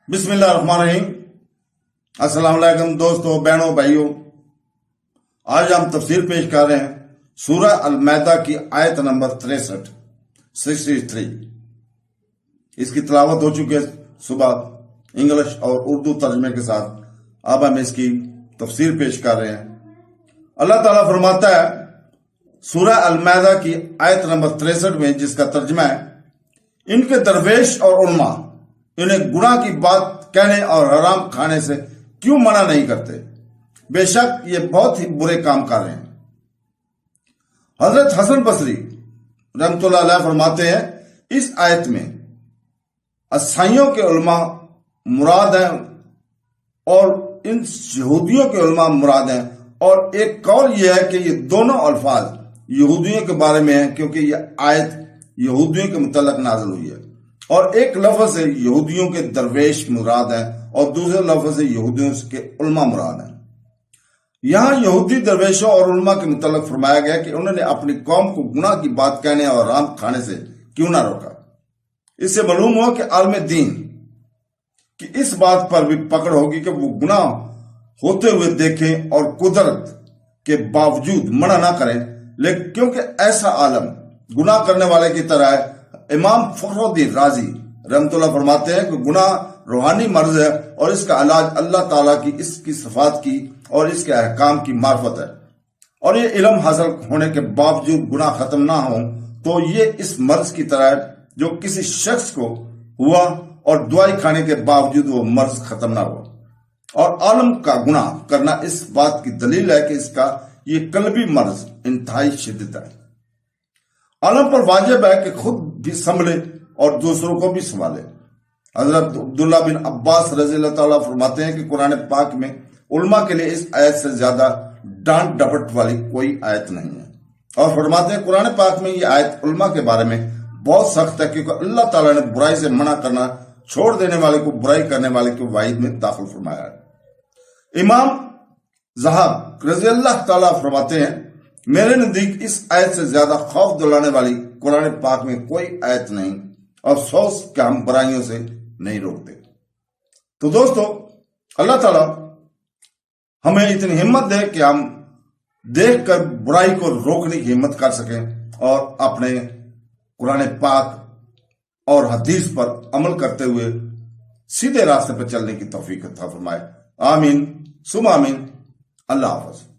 بسم اللہ الرحمن الرحیم۔ السلام علیکم دوستو، بہنوں، بھائیوں، آج ہم تفسیر پیش کر رہے ہیں سورہ المائدہ کی آیت نمبر 63 اس کی تلاوت ہو چکی ہے صبح انگلش اور اردو ترجمے کے ساتھ۔ اب ہم اس کی تفسیر پیش کر رہے ہیں۔ اللہ تعالیٰ فرماتا ہے سورہ المائدہ کی آیت نمبر 63 میں، جس کا ترجمہ ہے، ان کے درویش اور علماء انہیں گناہ کی بات کہنے اور حرام کھانے سے کیوں منع نہیں کرتے؟ بے شک یہ بہت ہی برے کام کر رہے ہیں۔ حضرت حسن بصری رحمۃ اللہ علیہ فرماتے ہیں اس آیت میں عیسائیوں کے علماء مراد ہیں اور ان یہودیوں کے علماء مراد ہیں، اور ایک قول یہ ہے کہ یہ دونوں الفاظ یہودیوں کے بارے میں ہیں، کیونکہ یہ آیت یہودیوں کے متعلق نازل ہوئی ہے، اور ایک لفظ سے یہودیوں کے درویش مراد ہیں اور دوسرے لفظ سے یہودیوں کے علماء مراد ہیں۔ یہاں یہودی درویشوں اور علماء کے متعلق فرمایا گیا کہ انہوں نے اپنی قوم کو گناہ کی بات کہنے اور حرام کھانے سے کیوں نہ روکا۔ اس سے معلوم ہوا کہ عالم دین کی اس بات پر بھی پکڑ ہوگی کہ وہ گناہ ہوتے ہوئے دیکھیں اور قدرت کے باوجود منع نہ کریں، لیکن کیونکہ ایسا عالم گناہ کرنے والے کی طرح ہے۔ امام فخر الدین رازی رحمۃ اللہ فرماتے ہیں کہ گناہ روحانی مرض ہے اور اس کا علاج اللہ تعالیٰ کی اس کی صفات کی اور اس کے احکام کی معرفت ہے، اور یہ علم حاصل ہونے کے باوجود گناہ ختم نہ ہوں تو یہ اس مرض کی طرح ہے جو کسی شخص کو ہوا اور دوائی کھانے کے باوجود وہ مرض ختم نہ ہوا۔ اور عالم کا گناہ کرنا اس بات کی دلیل ہے کہ اس کا یہ قلبی مرض انتہائی شدت ہے۔ عالم پر واجب ہے کہ خود بھی سنبھلے اور دوسروں کو بھی سنبھالے۔ حضرت عبداللہ بن عباس رضی اللہ تعالیٰ فرماتے ہیں کہ قرآن پاک میں علماء کے لیے اس آیت سے زیادہ ڈانٹ ڈپٹ والی کوئی آیت نہیں ہے، اور فرماتے ہیں قرآن پاک میں یہ آیت علماء کے بارے میں بہت سخت ہے، کیونکہ اللہ تعالیٰ نے برائی سے منع کرنا چھوڑ دینے والے کو برائی کرنے والے کے وعید میں داخل فرمایا ہے۔ امام زہاب رضی اللہ تعالیٰ فرماتے ہیں میرے نزدیک اس آیت سے زیادہ خوف دلانے والی قرآن پاک میں کوئی آیت نہیں، افسوس کہ ہم برائیوں سے نہیں روکتے۔ تو دوستو، اللہ تعالیٰ ہمیں اتنی ہمت دے کہ ہم دیکھ کر برائی کو روکنے کی ہمت کر سکیں اور اپنے قرآن پاک اور حدیث پر عمل کرتے ہوئے سیدھے راستے پر چلنے کی توفیق عطا فرمائے۔ آمین ثم آمین۔ اللہ حافظ۔